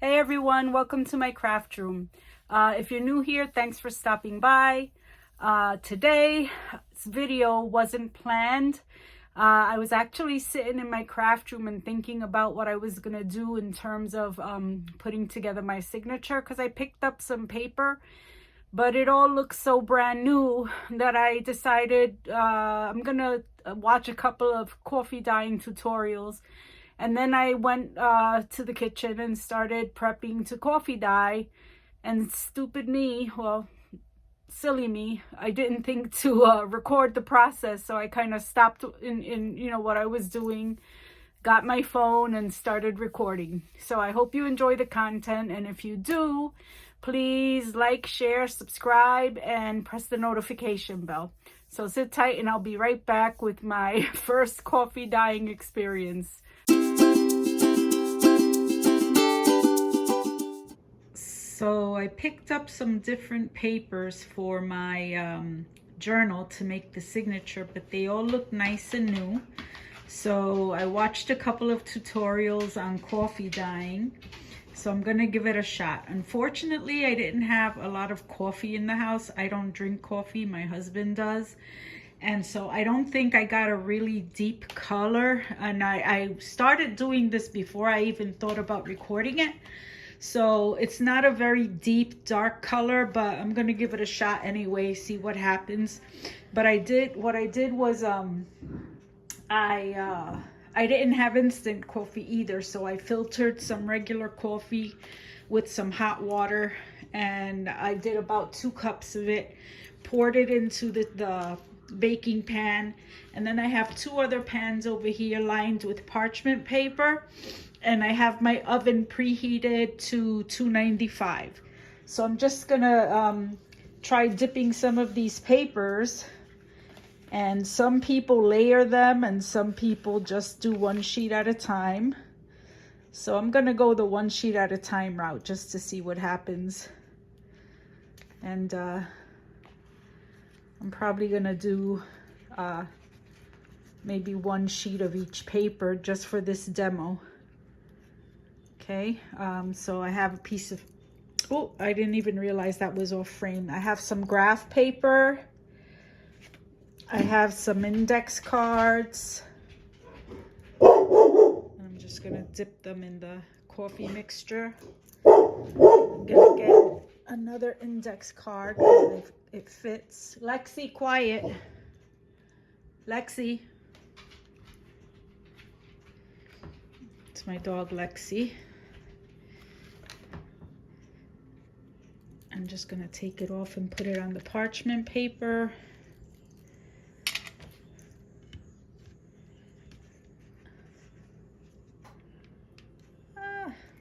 Hey everyone, welcome to my craft room. If you're new here, thanks for stopping by. Today's video wasn't planned. I was actually sitting in my craft room and thinking about what I was going to do in terms of putting together my signature, because I picked up some paper, but it all looks so brand new that I decided I'm going to watch a couple of coffee dyeing tutorials. And then I went to the kitchen and started prepping to coffee dye. And stupid me, well, silly me, I didn't think to record the process. So I kind of stopped in what I was doing, got my phone and started recording. So I hope you enjoy the content. And if you do, please like, share, subscribe, and press the notification bell. So sit tight and I'll be right back with my first coffee dyeing experience. So I picked up some different papers for my journal to make the signature, but they all look nice and new. So I watched a couple of tutorials on coffee dyeing. So I'm gonna give it a shot. Unfortunately, I didn't have a lot of coffee in the house. I don't drink coffee, my husband does. And so I don't think I got a really deep color. And I started doing this before I even thought about recording it. So it's not a very deep dark color, but I'm gonna give it a shot anyway, see what happens. But what I did was I didn't have instant coffee either, so I filtered some regular coffee with some hot water, and I did about 2 cups of it, poured it into the baking pan, and then I have 2 other pans over here lined with parchment paper, and I have my oven preheated to 295. So I'm just gonna try dipping some of these papers, and some people layer them and some people just do 1 sheet at a time. So I'm gonna go the 1 sheet at a time route just to see what happens. And I'm probably gonna do maybe 1 sheet of each paper just for this demo. Okay, so I have a piece of, oh, I didn't even realize that was off frame. I have some graph paper. I have some index cards. I'm just gonna dip them in the coffee mixture. I'm gonna get another index card because it fits. Lexi, quiet. Lexi. It's my dog, Lexi. I'm just gonna take it off and put it on the parchment paper.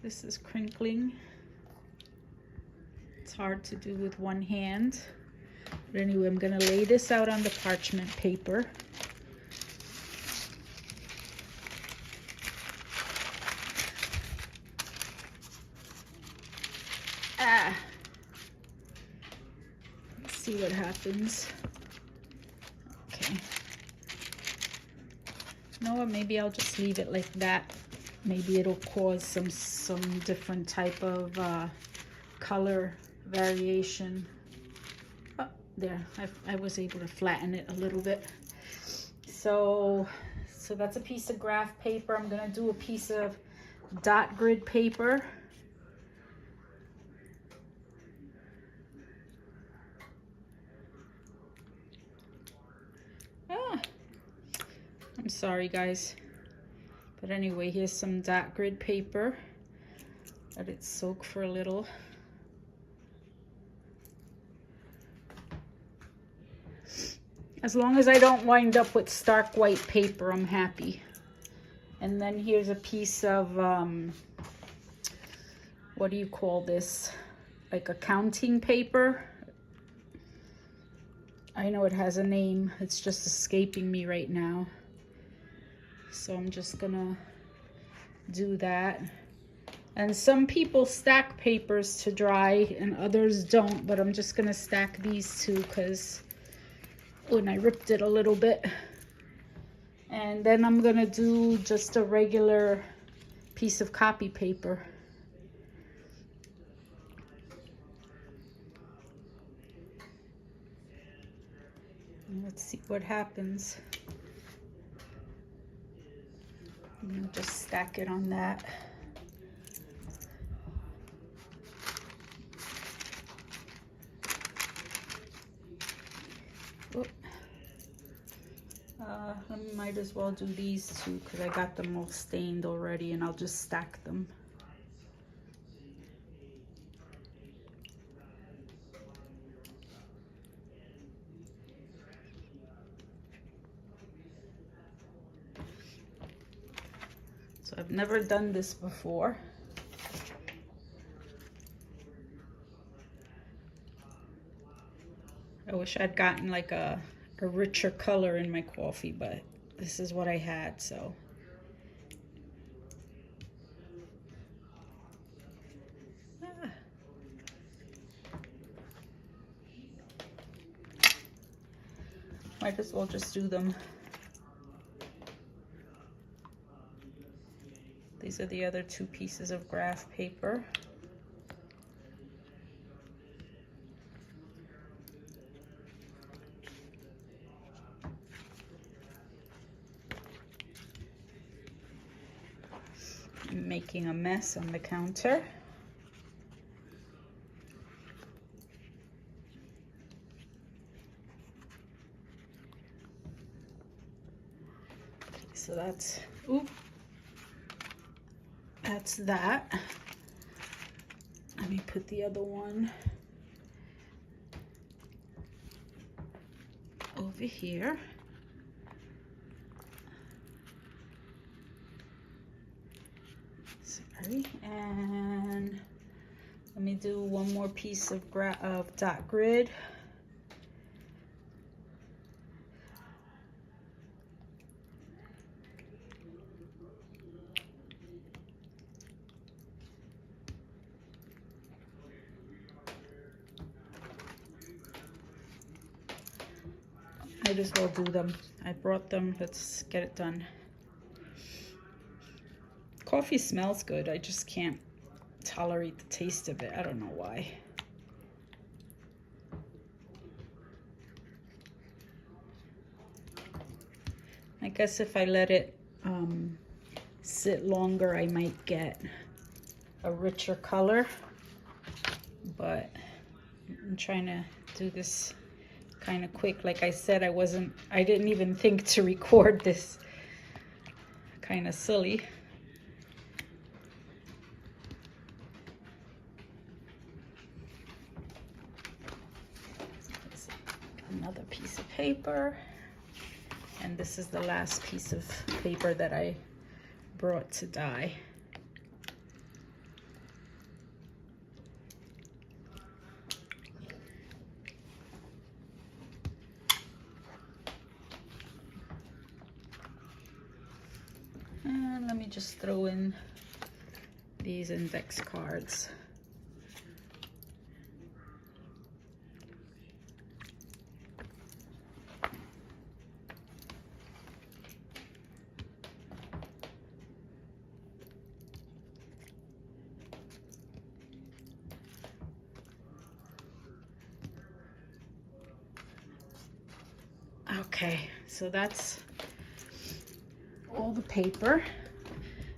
This is crinkling. It's hard to do with one hand. But anyway, I'm gonna lay this out on the parchment paper. Let's see what happens. Okay. You know what, maybe I'll just leave it like that. Maybe it'll cause some different type of color variation. Oh, there, I was able to flatten it a little bit. So that's a piece of graph paper. I'm gonna do a piece of dot grid paper. I'm sorry guys. But anyway, here's some dot grid paper. Let it soak for a little. As long as I don't wind up with stark white paper, I'm happy. And then here's a piece of, what do you call this? Like accounting paper. I know it has a name. It's just escaping me right now. So I'm just gonna do that. And some people stack papers to dry and others don't, but I'm just gonna stack these 2 because when I ripped it a little bit. And then I'm gonna do just a regular piece of copy paper. Let's see what happens. Just stack it on that. I might as well do these two because I got them all stained already, and I'll just stack them. So I've never done this before. I wish I'd gotten like a richer color in my coffee, but this is what I had, so. Might as well just do them. These are the other two pieces of graph paper. I'm making a mess on the counter. So that's that. Let me put the other one over here. Sorry, and let me do one more piece of dot grid. Might as well do them. I brought them. Let's get it done. Coffee smells good. I just can't tolerate the taste of it. I don't know why. I guess if I let it sit longer, I might get a richer color. But I'm trying to do this kind of quick. Like I said, I didn't even think to record this. Kind of silly. Another piece of paper, and this is the last piece of paper that I brought to dye. And let me just throw in these index cards. Okay, so that's all the paper.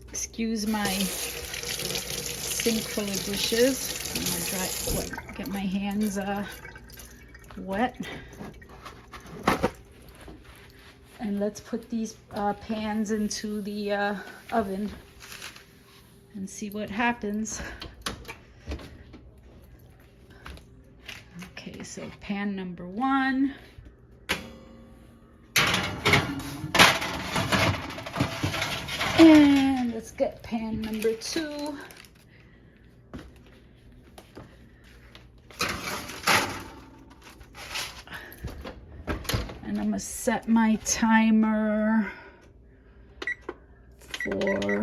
Excuse my sink full of dishes. I'm gonna get my hands wet. And let's put these pans into the oven and see what happens. Okay, so pan number 1. And let's get pan number 2. And I'm gonna set my timer for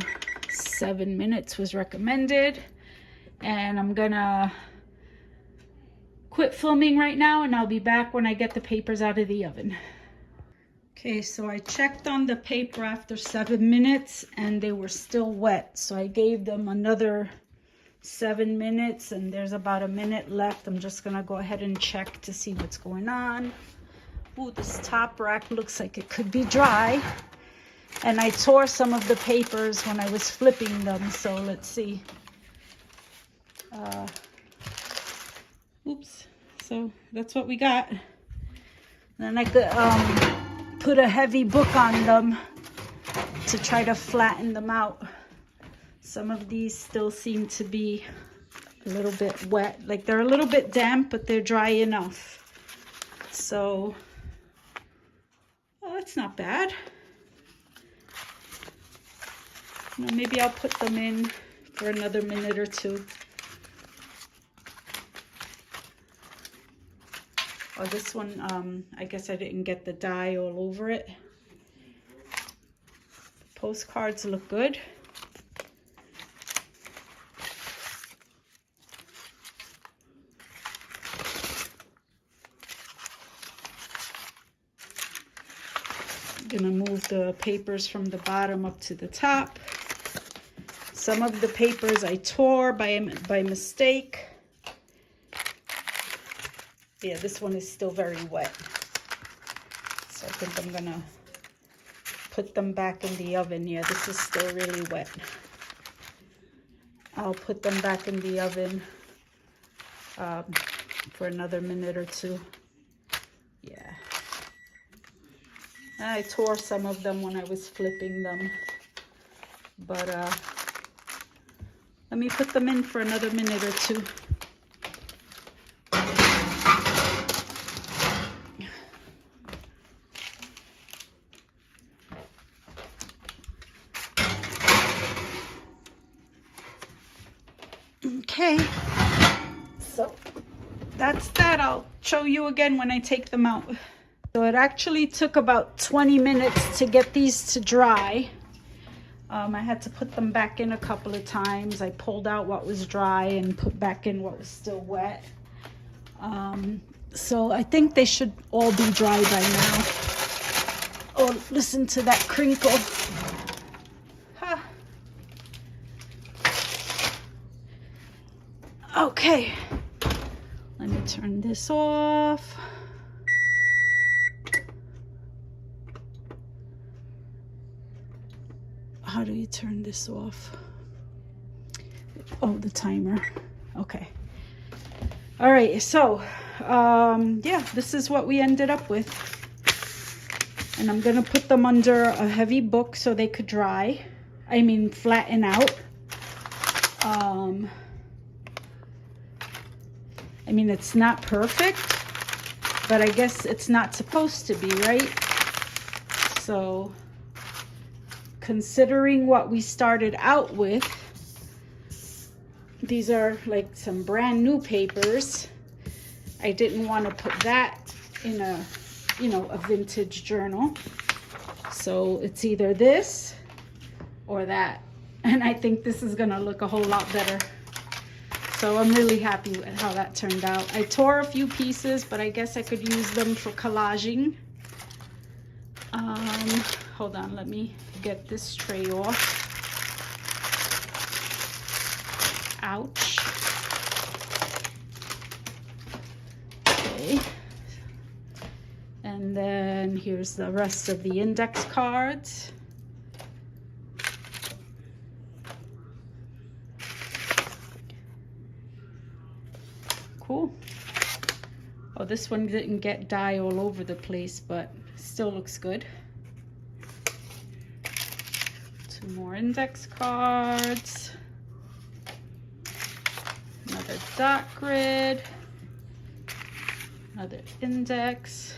7 minutes was recommended. And I'm gonna quit filming right now, and I'll be back when I get the papers out of the oven. Okay, so I checked on the paper after 7 minutes and they were still wet. So I gave them another 7 minutes, and there's about a minute left. I'm just gonna go ahead and check to see what's going on. Ooh, this top rack looks like it could be dry. And I tore some of the papers when I was flipping them, so let's see. Oops. So that's what we got. Then I could put a heavy book on them to try to flatten them out. Some of these still seem to be a little bit wet. Like they're a little bit damp, but they're dry enough. So, oh, that's not bad. You know, maybe I'll put them in for another minute or two. Oh, this one, I guess I didn't get the dye all over it. Postcards look good. I'm gonna move the papers from the bottom up to the top. Some of the papers I tore by mistake. Yeah, this one is still very wet. So I think I'm gonna put them back in the oven. Yeah, this is still really wet. I'll put them back in the oven for another minute or two. Yeah. I tore some of them when I was flipping them. But let me put them in for another minute or two. Okay, so that's that. I'll show you again when I take them out. So it actually took about 20 minutes to get these to dry. I had to put them back in a couple of times. I pulled out what was dry and put back in what was still wet. So I think they should all be dry by now. Oh, listen to that crinkle. Ha. Okay, let me turn this off. How do you turn this off? Oh, the timer. Okay. All right, so yeah, this is what we ended up with. And I'm gonna put them under a heavy book so they could dry. I mean, flatten out. I mean, it's not perfect, but I guess it's not supposed to be, right? So, considering what we started out with, these are like some brand new papers. I didn't want to put that in a, you know, a vintage journal. So it's either this or that. And I think this is gonna look a whole lot better. So I'm really happy with how that turned out. I tore a few pieces, but I guess I could use them for collaging. Hold on, let me get this tray off. Ouch. Okay. And then here's the rest of the index cards. Cool. Oh, this one didn't get dye all over the place, but still looks good. Two more index cards. Another dot grid. Another index.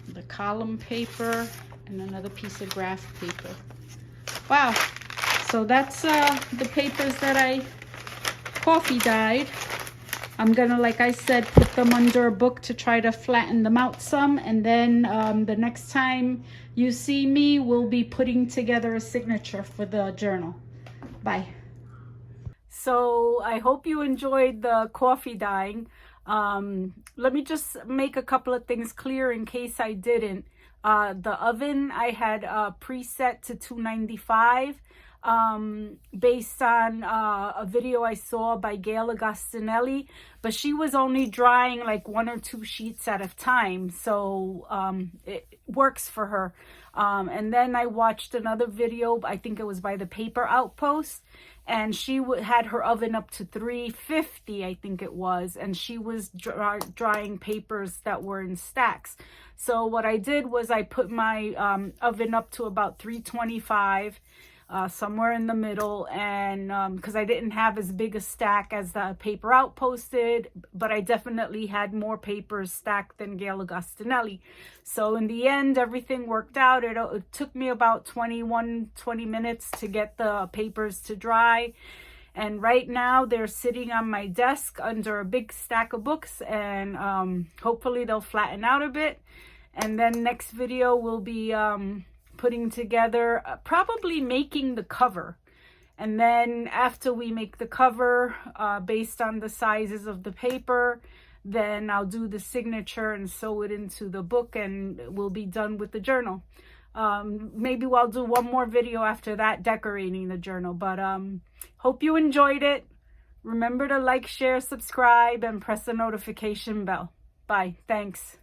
The column paper and another piece of graph paper. Wow. So that's the papers that I coffee dyed. I'm gonna, like I said, put them under a book to try to flatten them out some, and then the next time you see me, we'll be putting together a signature for the journal. Bye. So I hope you enjoyed the coffee dyeing. Let me just make a couple of things clear in case I didn't. The oven I had preset to 295. based on a video I saw by Gayle Agostinelli, but she was only drying like 1 or 2 sheets at a time, so it works for her. And then I watched another video, I think it was by the Paper Outpost, and she had her oven up to 350, I think it was, and she was drying papers that were in stacks. So what I did was I put my oven up to about 325, somewhere in the middle, and because I didn't have as big a stack as the Paper Outpost did, but I definitely had more papers stacked than Gayle Agostinelli. So in the end, everything worked out. It took me about 20 minutes to get the papers to dry, and right now they're sitting on my desk under a big stack of books, and hopefully they'll flatten out a bit. And then next video will be putting together, probably making the cover. And then after we make the cover, based on the sizes of the paper, then I'll do the signature and sew it into the book, and we'll be done with the journal. Maybe I'll do one more video after that decorating the journal, but hope you enjoyed it. Remember to like, share, subscribe, and press the notification bell. Bye. Thanks.